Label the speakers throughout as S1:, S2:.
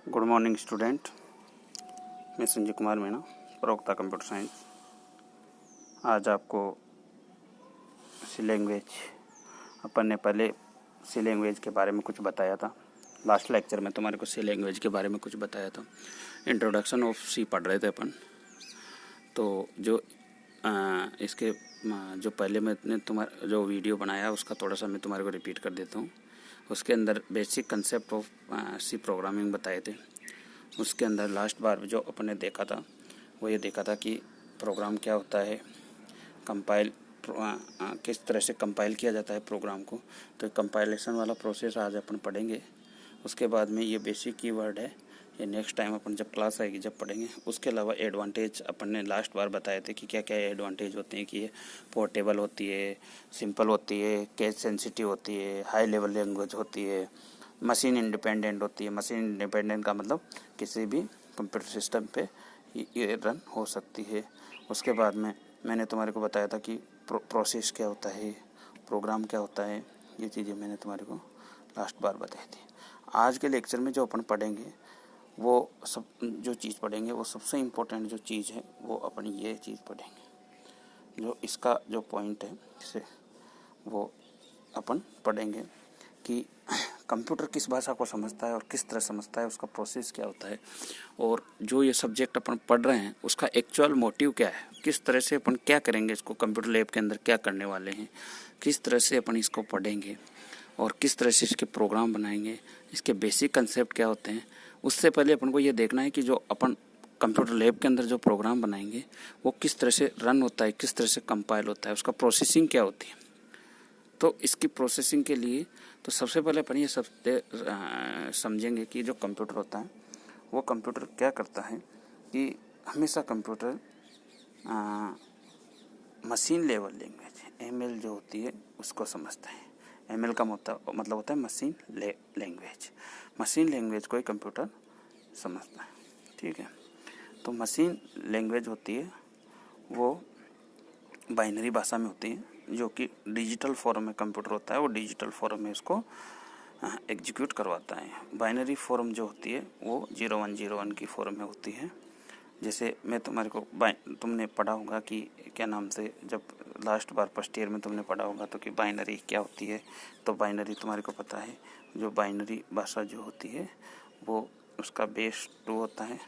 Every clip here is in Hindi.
S1: Good morning student. मैं संजय कुमार मीणा, प्रवक्ता कंप्यूटर साइंस। आज आपको सी लैंग्वेज, अपन ने पहले सी लैंग्वेज के बारे में कुछ बताया था। लास्ट लेक्चर में तुम्हारे को सी लैंग्वेज के बारे में कुछ बताया था। इंट्रोडक्शन ऑफ सी पढ़ रहे थे अपन। तो जो इसके जो पहले मैंने तुम्हारा जो वीडियो बनाया उसका थोड़ा सा मैं तुम्हारे को रिपीट कर देता हूँ। उसके अंदर basic concept of C programming बताए थे। उसके अंदर लास्ट बार जो अपन ने देखा था वो ये देखा था कि प्रोग्राम क्या होता है, कंपाइल किस तरह से कंपाइल किया जाता है प्रोग्राम को। तो कंपाइलेशन वाला प्रोसेस आज अपन पढ़ेंगे। उसके बाद में ये बेसिक कीवर्ड है, ये नेक्स्ट टाइम अपन जब क्लास आएगी जब पढ़ेंगे। उसके अलावा एडवांटेज अपन ने लास्ट बार बताए थे कि क्या क्या एडवांटेज होते हैं, कि ये पोर्टेबल होती है, सिंपल होती है, केस सेंसिटिव होती है, हाई लेवल लैंग्वेज होती है, मशीन इंडिपेंडेंट होती है। मशीन इंडिपेंडेंट का मतलब किसी भी कंप्यूटर सिस्टम पे ये रन हो सकती है। उसके बाद में मैंने तुम्हारे को बताया था कि प्रोसेस क्या होता है, प्रोग्राम क्या होता है। ये चीज़ें मैंने तुम्हारे को लास्ट बार बताई थी। आज के लेक्चर में जो अपन पढ़ेंगे वो सब जो चीज़ पढ़ेंगे वो सबसे इम्पोर्टेंट जो चीज़ है वो अपन ये चीज़ पढ़ेंगे। जो इसका जो पॉइंट है इसे वो अपन पढ़ेंगे कि कंप्यूटर किस भाषा को समझता है और किस तरह समझता है, उसका प्रोसेस क्या होता है, और जो ये सब्जेक्ट अपन पढ़ रहे हैं उसका एक्चुअल मोटिव क्या है, किस तरह से अपन क्या करेंगे, इसको कंप्यूटर लैब के अंदर क्या करने वाले हैं, किस तरह से अपन इसको पढ़ेंगे और किस तरह से इसके प्रोग्राम बनाएंगे, इसके बेसिक कंसेप्ट क्या होते हैं। उससे पहले अपन को ये देखना है कि जो अपन कंप्यूटर लैब के अंदर जो प्रोग्राम बनाएंगे वो किस तरह से रन होता है, किस तरह से कंपाइल होता है, उसका प्रोसेसिंग क्या होती है। तो इसकी प्रोसेसिंग के लिए तो सबसे पहले अपन ये सब समझेंगे कि जो कंप्यूटर होता है वो कंप्यूटर क्या करता है कि हमेशा computer machine level language ML जो होती है उसको समझता है। एमएल का मतलब होता है मशीन लैंग्वेज। मशीन लैंग्वेज को ही कंप्यूटर समझता है, ठीक है। तो मशीन लैंग्वेज होती है वो बाइनरी भाषा में होती है, जो कि डिजिटल फॉर्म में कंप्यूटर होता है वो डिजिटल फॉर्म में इसको एग्जीक्यूट करवाता है। बाइनरी फॉर्म जो होती है वो 0101 की फॉर्म में होती है। जैसे मैं तुम्हारे को तुमने पढ़ा होगा कि क्या नाम से, जब लास्ट बार फर्स्ट ईयर में तुमने पढ़ा होगा तो कि बाइनरी क्या होती है। तो बाइनरी तुम्हारे को पता है, जो बाइनरी भाषा जो होती है वो उसका बेस 2 होता है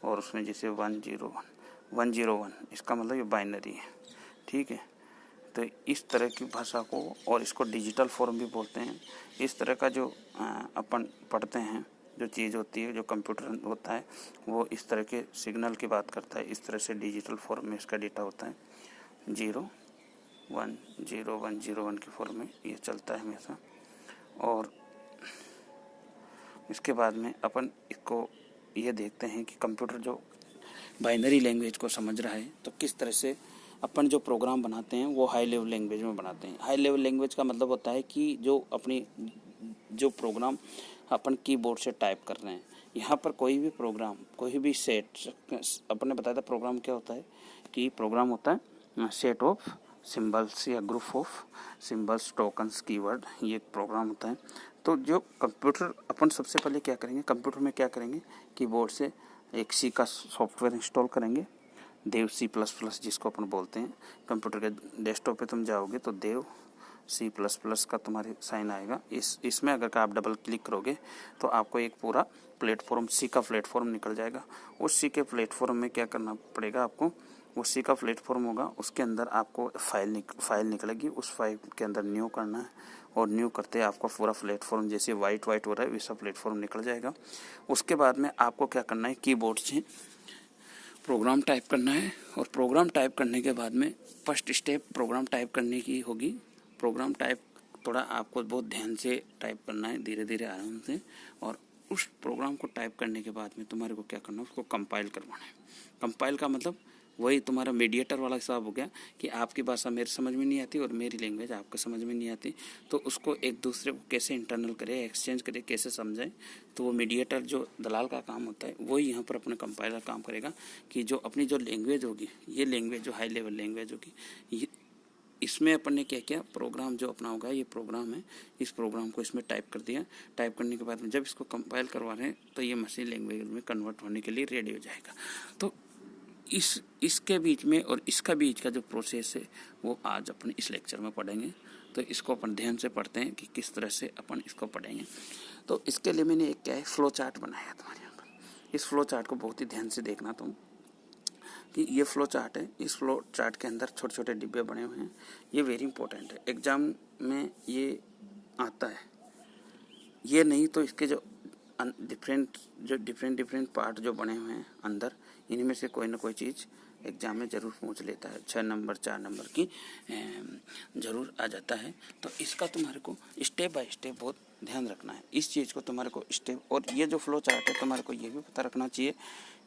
S1: और उसमें जैसे 101 इसका मतलब ये बाइनरी है, ठीक है। तो इस तरह की भाषा को, और इसको डिजिटल फॉर्म भी बोलते हैं। इस तरह का जो अपन पढ़ते हैं जो चीज़ होती है, जो कंप्यूटर होता है वो इस तरह के सिग्नल की बात करता है। इस तरह से डिजिटल फॉर्म में इसका डेटा होता है। 0101 की फॉर्म में ये चलता है हमेशा। और इसके बाद में अपन इसको ये देखते हैं कि कंप्यूटर जो बाइनरी लैंग्वेज को समझ रहा है तो किस तरह से अपन जो प्रोग्राम बनाते हैं वो हाई लेवल लैंग्वेज में बनाते हैं। हाई लेवल लैंग्वेज का मतलब होता है कि जो अपनी जो प्रोग्राम अपन कीबोर्ड से टाइप कर रहे हैं, यहाँ पर कोई भी प्रोग्राम, कोई भी सेट, अपन ने बताया था प्रोग्राम क्या होता है कि प्रोग्राम होता है सेट ऑफ सिंबल्स या group of symbols, tokens, keyword, ये एक प्रोग्राम होता है। तो जो कंप्यूटर अपन सबसे पहले क्या करेंगे, कंप्यूटर में क्या करेंगे, कीबोर्ड से एक सी का सॉफ्टवेयर इंस्टॉल करेंगे, देव C++, जिसको अपन बोलते हैं। कंप्यूटर के डेस्कटॉप पे तुम जाओगे तो देव C++ का तुम्हारे साइन आएगा। इसमें अगर आप डबल क्लिक करोगे तो आपको एक पूरा प्लेटफॉर्म, सी का प्लेटफॉर्म निकल जाएगा। उस सी के प्लेटफॉर्म में क्या करना पड़ेगा आपको, वो सी का प्लेटफॉर्म होगा, उसके अंदर आपको फाइल निकलेगी, उस फाइल के अंदर न्यू करना है और न्यू करते आपको पूरा प्लेटफॉर्म जैसे वाइट हो रहा है वैसा प्लेटफॉर्म निकल जाएगा। उसके बाद में आपको क्या करना है, कीबोर्ड से प्रोग्राम टाइप करना है। और प्रोग्राम टाइप करने के बाद में फर्स्ट स्टेप प्रोग्राम टाइप करने की होगी। प्रोग्राम टाइप थोड़ा आपको बहुत ध्यान से टाइप करना है, धीरे धीरे आराम से। और उस प्रोग्राम को टाइप करने के बाद में तुम्हारे को क्या करना है, उसको कंपाइल करवाना है। कंपाइल का मतलब वही तुम्हारा मीडिएटर वाला हिसाब हो गया कि आपकी भाषा मेरे समझ में नहीं आती और मेरी लैंग्वेज आपको समझ में नहीं आती, तो उसको एक दूसरे को कैसे इंटरनल करे, एक्सचेंज करे, कैसे समझाए। तो वो मीडिएटर जो दलाल का काम होता है वही यहाँ पर अपने कंपाइलर काम करेगा कि जो अपनी जो लैंग्वेज होगी, ये लैंग्वेज जो हाई लेवल लैंग्वेज होगी, इसमें अपन ने क्या किया, प्रोग्राम जो अपना होगा, ये प्रोग्राम है, इस प्रोग्राम को इसमें टाइप कर दिया। टाइप करने के बाद में जब इसको कंपाइल करवा रहे हैं तो ये मशीन लैंग्वेज में कन्वर्ट होने के लिए रेडी हो जाएगा। तो इसके बीच में और इसका बीच का जो प्रोसेस है वो आज अपन इस लेक्चर में पढ़ेंगे। तो इसको अपन ध्यान से पढ़ते हैं कि किस तरह से अपन इसको पढ़ेंगे। तो इसके लिए मैंने एक क्या है, फ्लो चार्ट बनाया तुम्हारे यहाँ पर। इस फ्लो चार्ट को बहुत ही ध्यान से देखना तुम कि ये फ्लो चार्ट है। इस फ्लो चार्ट के अंदर छोटे छोटे डिब्बे बने हुए हैं। ये वेरी इंपॉर्टेंट है, एग्जाम में ये आता है। ये नहीं तो इसके जो डिफरेंट पार्ट जो बने हुए हैं अंदर, इनमें से कोई ना कोई चीज़ एग्जाम में ज़रूर पूछ लेता है। 6 नंबर 4 नंबर की ज़रूर आ जाता है। तो इसका तुम्हारे को स्टेप बाय स्टेप बहुत ध्यान रखना है। इस चीज़ को तुम्हारे को स्टेप, और ये जो फ्लो चार्ट है तुम्हारे को ये भी पता रखना चाहिए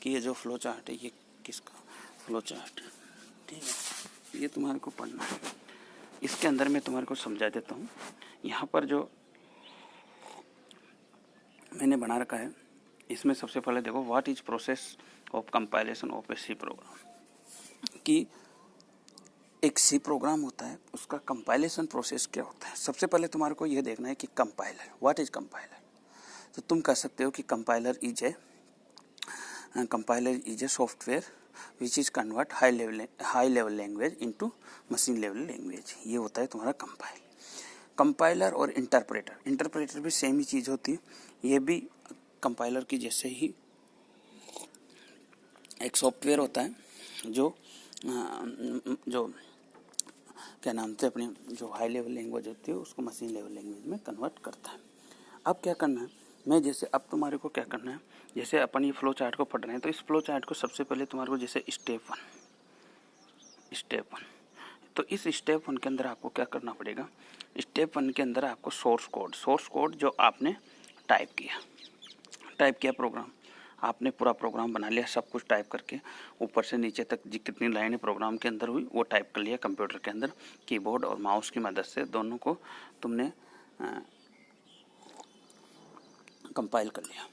S1: कि ये जो फ्लो चार्ट है ये किसका फ्लो चार्ट, ठीक है, ये तुम्हारे को पढ़ना है। इसके अंदर मैं तुम्हारे को समझा देता हूँ। यहाँ पर जो मैंने बना रखा है, इसमें सबसे पहले देखो, what is process of compilation of a C program. कि एक सी प्रोग्राम होता है, उसका कंपाइलेशन प्रोसेस क्या होता है। सबसे पहले तुम्हारे को यह देखना है कि कंपाइलर, व्हाट इज कंपाइलर। तो तुम कह सकते हो कि compiler is a software which is convert high level language into machine level language. ये होता है तुम्हारा कंपाइलर और इंटरप्रेटर भी सेम ही चीज़ होती है। ये भी कंपाइलर की जैसे ही एक सॉफ्टवेयर होता है जो क्या नाम से अपनी जो हाई लेवल लैंग्वेज होती है उसको मशीन लेवल लैंग्वेज में कन्वर्ट करता है। अब क्या करना है, मैं जैसे अब तुम्हारे को क्या करना है, जैसे अपन ये फ्लो चार्ट को पढ़ रहे हैं तो इस फ्लो चार्ट को सबसे पहले तुम्हारे को जैसे स्टेप वन, तो इस स्टेप वन के अंदर आपको क्या करना पड़ेगा। स्टेप वन के अंदर आपको सोर्स कोड जो आपने टाइप किया प्रोग्राम, आपने पूरा प्रोग्राम बना लिया, सब कुछ टाइप करके ऊपर से नीचे तक कितनी लाइनें प्रोग्राम के अंदर हुई वो टाइप कर लिया कंप्यूटर के अंदर। कीबोर्ड और माउस की मदद से दोनों को तुमने कंपाइल कर लिया,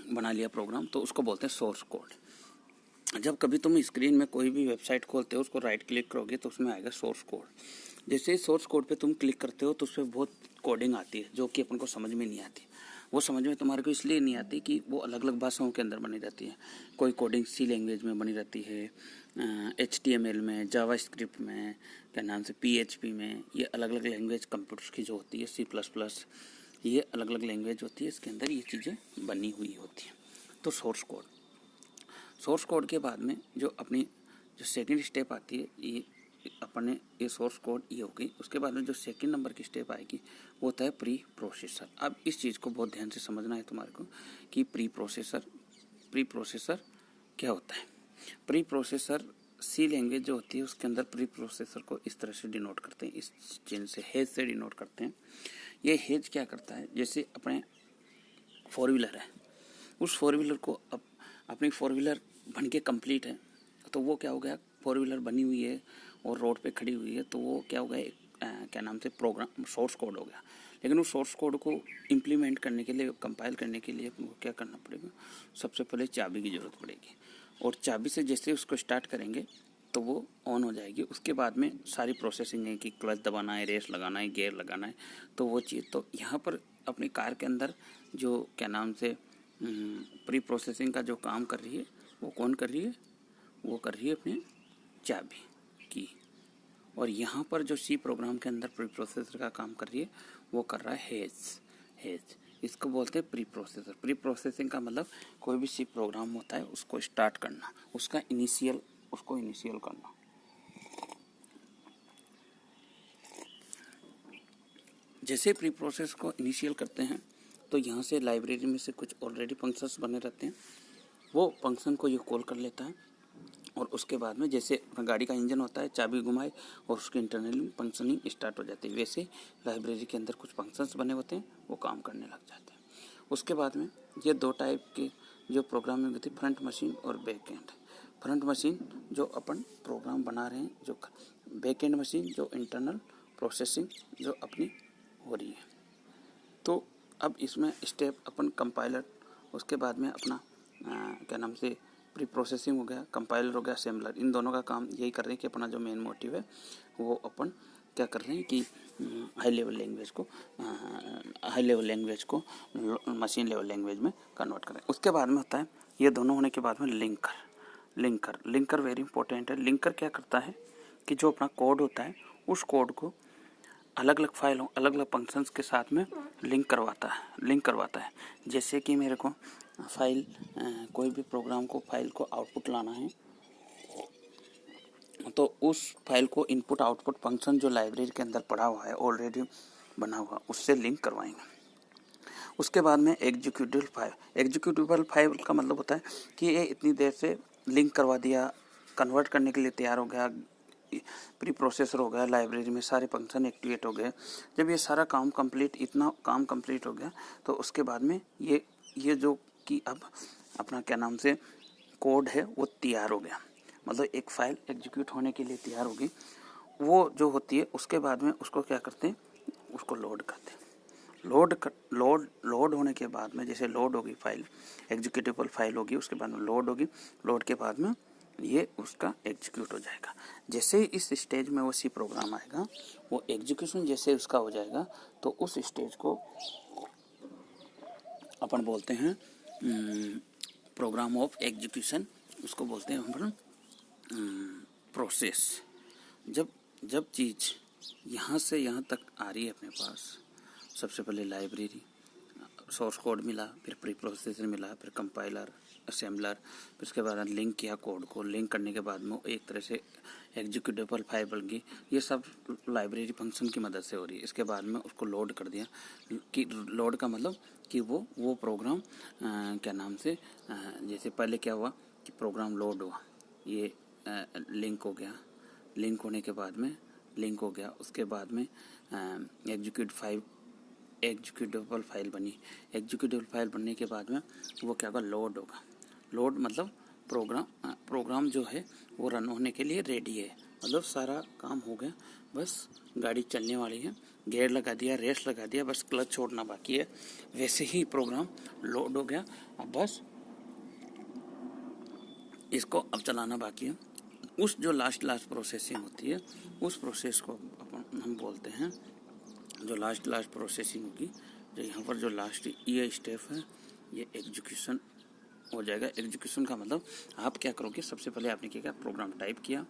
S1: बना लिया प्रोग्राम, तो उसको बोलते हैं सोर्स कोड। जब कभी तुम स्क्रीन में कोई भी वेबसाइट खोलते हो, उसको राइट क्लिक करोगे तो उसमें आएगा सोर्स कोड। जैसे सोर्स कोड पे तुम क्लिक करते हो तो उसमें बहुत कोडिंग आती है जो कि अपन को समझ में नहीं आती। वो समझ में तुम्हारे को इसलिए नहीं आती कि वो अलग अलग भाषाओं के अंदर बनी रहती है। कोई कोडिंग सी लैंग्वेज में बनी रहती है, HTML में, जावास्क्रिप्ट में, क्या नाम से PHP में। ये अलग अलग लैंग्वेज कंप्यूटर्स की जो होती है, C++, ये अलग अलग लैंग्वेज होती है, इसके अंदर ये चीज़ें बनी हुई होती हैं। तो सोर्स कोड के बाद में जो अपनी जो सेकंड स्टेप आती है, ये अपने ये सोर्स कोड ये हो गई। उसके बाद में जो सेकंड नंबर की स्टेप आएगी वो होता है प्री प्रोसेसर। अब इस चीज़ को बहुत ध्यान से समझना है तुम्हारे को कि प्री प्रोसेसर क्या होता है। प्री प्रोसेसर सी लैंग्वेज जो होती है उसके अंदर प्री प्रोसेसर को इस तरह से डिनोट करते हैं, इस चिन्ह से, हेज से डिनोट करते हैं। ये हेज क्या करता है, जैसे अपने 4 व्हीलर है, उस 4 व्हीलर को अब अपनी 4 व्हीलर बन के कंप्लीट है, तो वो क्या हो गया, 4 व्हीलर बनी हुई है और रोड पे खड़ी हुई है, तो वो क्या हो गया, क्या नाम से प्रोग्राम सोर्स कोड हो गया। लेकिन उस सोर्स कोड को इम्प्लीमेंट करने के लिए, कंपाइल करने के लिए अपने को क्या करना पड़ेगा, सबसे पहले चाबी की ज़रूरत पड़ेगी। और चाबी से जैसे उसको स्टार्ट करेंगे तो वो ऑन हो जाएगी। उसके बाद में सारी प्रोसेसिंग है कि क्लच दबाना है, रेस लगाना है, गियर लगाना है, तो वो चीज़। तो यहाँ पर अपनी कार के अंदर जो क्या नाम से प्री प्रोसेसिंग का जो काम कर रही है वो कौन कर रही है, वो कर रही है अपनी चाबी की। और यहाँ पर जो सी प्रोग्राम के अंदर प्री प्रोसेसर का काम कर रही है वो कर रहा है हेज। इसको बोलते हैं प्री प्रोसेसर। प्री प्रोसेसिंग का मतलब कोई भी सी प्रोग्राम होता है उसको स्टार्ट करना, उसको इनिशियल करना। जैसे प्री प्रोसेस को इनिशियल करते हैं तो यहाँ से लाइब्रेरी में से कुछ ऑलरेडी फंक्शंस बने रहते हैं, वो फंक्शन को ये कॉल कर लेता है। और उसके बाद में जैसे गाड़ी का इंजन होता है, चाबी घुमाए और उसकी इंटरनली फंक्शनिंग स्टार्ट हो जाती है, वैसे लाइब्रेरी के अंदर कुछ फंक्शंस बने होते हैं, वो काम करने लग जाते हैं। उसके बाद में ये 2 टाइप के जो प्रोग्रामिंग होती है, फ्रंट मशीन और बैक एंड। फ्रंट मशीन जो अपन प्रोग्राम बना रहे हैं, जो बैक एंड मशीन जो इंटरनल प्रोसेसिंग जो अपनी हो रही है। तो अब इसमें स्टेप अपन कंपाइलर, उसके बाद में अपना क्या नाम से प्री प्रोसेसिंग हो गया, कंपाइलर हो गया, असेंबलर, इन दोनों का काम यही कर रहे हैं कि अपना जो मेन मोटिव है वो अपन क्या कर रहे हैं कि हाई लेवल लैंग्वेज को मशीन लेवल लैंग्वेज में कन्वर्ट करें। उसके बाद में होता है, ये दोनों होने के बाद में लिंकर वेरी इंपॉर्टेंट है। लिंकर क्या करता है कि जो अपना कोड होता है उस कोड को अलग अलग फाइलों, अलग अलग फंक्शंस के साथ में लिंक करवाता है। जैसे कि मेरे को फाइल, कोई भी प्रोग्राम को फाइल को आउटपुट लाना है तो उस फाइल को इनपुट आउटपुट फंक्शन जो लाइब्रेरी के अंदर पड़ा हुआ है, ऑलरेडी बना हुआ, उससे लिंक करवाएंगे। उसके बाद में एग्जीक्यूटेबल फाइल का मतलब होता है कि ये इतनी देर से लिंक करवा दिया, कन्वर्ट करने के लिए तैयार हो गया, प्री प्रोसेसर हो गया, लाइब्रेरी में सारे फंक्शन एक्टिवेट हो गए। जब ये सारा काम कंप्लीट, इतना काम कंप्लीट हो गया तो उसके बाद में ये जो कि अब अपना क्या नाम से कोड है वो तैयार हो गया, मतलब एक फाइल एग्जीक्यूट होने के लिए तैयार होगी। वो जो होती है उसके बाद में उसको क्या करते हैं, उसको लोड करते हैं। लोड होने के बाद में, जैसे लोड होगी फाइल, एग्जीक्यूटेबल फाइल होगी, उसके बाद में लोड होगी, लोड के बाद में ये उसका एग्जीक्यूट हो जाएगा। जैसे ही इस स्टेज में वो सी प्रोग्राम आएगा, वो एग्जीक्यूशन जैसे उसका हो जाएगा तो उस स्टेज को अपन बोलते हैं प्रोग्राम ऑफ एग्जीक्यूशन, उसको बोलते हैं अपन प्रोसेस। जब चीज़ यहाँ से यहाँ तक आ रही है अपने पास, सबसे पहले लाइब्रेरी, सोर्स कोड मिला, फिर प्री प्रोसेसर मिला, फिर कंपाइलर, असेंबलर, फिर उसके बाद लिंक किया कोड को, लिंक करने के बाद में एक तरह से एग्जीक्यूटेबल फाइल बन गई। ये सब लाइब्रेरी फंक्शन की मदद से हो रही है। इसके बाद में उसको लोड कर दिया, कि लोड का मतलब कि वो प्रोग्राम क्या नाम से, जैसे पहले क्या हुआ कि प्रोग्राम लोड हुआ, ये लिंक हो गया, लिंक होने के बाद में लिंक हो गया, उसके बाद में एग्जीक्यूटेबल फाइल बनी। एग्जीक्यूटेबल फाइल बनने के बाद में वो क्या होगा, लोड होगा। लोड मतलब प्रोग्राम जो है वो रन होने के लिए रेडी है, मतलब सारा काम हो गया, बस गाड़ी चलने वाली है, गियर लगा दिया, रेस लगा दिया, बस क्लच छोड़ना बाकी है। वैसे ही प्रोग्राम लोड हो गया, अब बस इसको अब चलाना बाकी है। उस जो लास्ट प्रोसेसिंग होती है, उस प्रोसेस को हम बोलते हैं, जो लास्ट प्रोसेसिंग होगी, जो यहाँ पर जो लास्ट ये स्टेप है, ये एग्जीक्यूशन हो जाएगा। एग्जीक्यूशन का मतलब आप क्या करोगे, सबसे पहले आपने क्या किया, प्रोग्राम टाइप किया,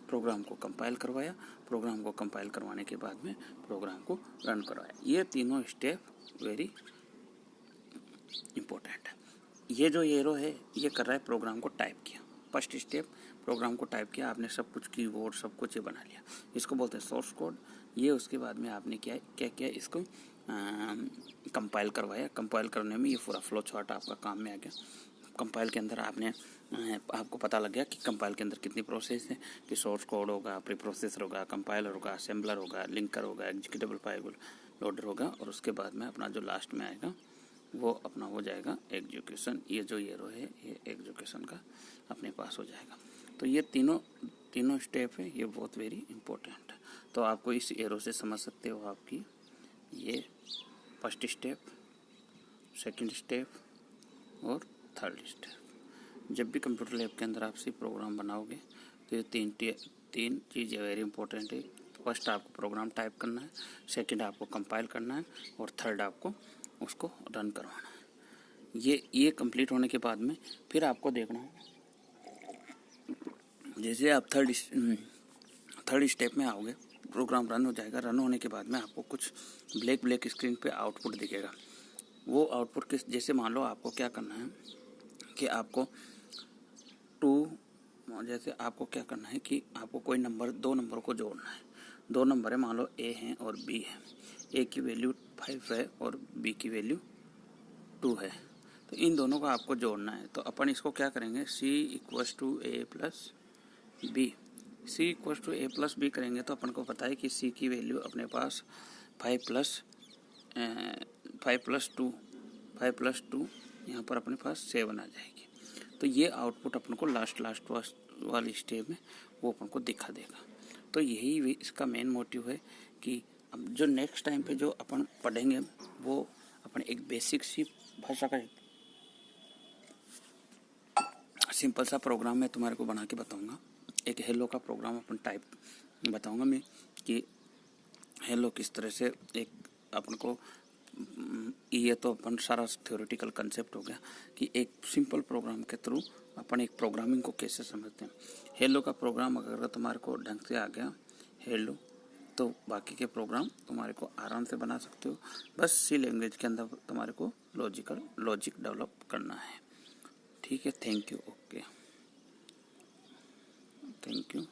S1: प्रोग्राम को कंपाइल करवाया, प्रोग्राम को कंपाइल करवाने के बाद में प्रोग्राम को रन करवाया। ये तीनों स्टेप वेरी इम्पोर्टेंट है। ये जो एरो है ये कर रहा है प्रोग्राम को टाइप किया, फर्स्ट स्टेप प्रोग्राम को टाइप किया आपने, सब कुछ कीबोर्ड सब कुछ ये बना लिया, इसको बोलते हैं सोर्स कोड। ये उसके बाद में आपने क्या किया, इसको कंपाइल करवाया। कंपाइल करने में ये पूरा फ्लो चार्ट आपका काम में आ गया। कंपाइल के अंदर आपको पता लग गया कि कंपाइल के अंदर कितनी प्रोसेस है, कि सोर्स कोड होगा, प्री प्रोसेसर होगा, कंपाइलर होगा, असेंबलर होगा, लिंकर होगा, एग्जीक्यूटेबल फाइल लोडर होगा, और उसके बाद में अपना जो लास्ट में आएगा वो अपना हो जाएगा एग्जीक्यूशन। ये जो एरो है ये एग्जीक्यूशन का अपने पास हो जाएगा। तो ये तीनों स्टेप है, ये बहुत वेरी इंपॉर्टेंट है। तो आपको इस एरो से समझ सकते हो आपकी ये फर्स्ट स्टेप, सेकंड स्टेप और थर्ड स्टेप। जब भी कंप्यूटर लैब के अंदर आप सी प्रोग्राम बनाओगे तो ये तीन चीज़ें वेरी इंपॉर्टेंट है। फर्स्ट आपको प्रोग्राम टाइप करना है, सेकंड आपको कंपाइल करना है, और थर्ड आपको उसको रन करवाना है। ये कंप्लीट होने के बाद में फिर आपको देखना है, जैसे आप थर्ड स्टेप में आओगे, प्रोग्राम रन हो जाएगा। रन होने के बाद में आपको कुछ ब्लैक स्क्रीन पे आउटपुट दिखेगा। वो आउटपुट जैसे मान लो आपको क्या करना है कि आपको आपको क्या करना है कि आपको कोई दो नंबर को जोड़ना है। दो नंबर है, मान लो ए है और बी है। ए की वैल्यू 5 है और बी की वैल्यू 2 है, तो इन दोनों को आपको जोड़ना है। तो अपन इसको क्या करेंगे, C = A + B। C = A + B करेंगे तो अपन को पता है कि C की वैल्यू अपने पास 5 + 2 यहाँ पर अपने पास 7 आ जाएगी। तो ये आउटपुट अपन को लास्ट वाली स्टेप में वो अपन को दिखा देगा। तो यही इसका मेन मोटिव है कि अब जो नेक्स्ट टाइम पे जो अपन पढ़ेंगे वो अपन एक बेसिक सी भाषा का सिंपल सा प्रोग्राम मैं तुम्हारे को बना के बताऊंगा। एक हेलो का प्रोग्राम अपन टाइप बताऊंगा मैं कि हेलो किस तरह से एक अपन को, ये तो अपन सारा थ्योरेटिकल कंसेप्ट हो गया कि एक सिंपल प्रोग्राम के थ्रू अपन एक प्रोग्रामिंग को कैसे समझते हैं। हेलो का प्रोग्राम अगर तुम्हारे को ढंग से आ गया हेलो, तो बाकी के प्रोग्राम तुम्हारे को आराम से बना सकते हो। बस सी लैंग्वेज के अंदर तुम्हारे को लॉजिक डेवलप करना है। ठीक है, thank you. Okay, thank you.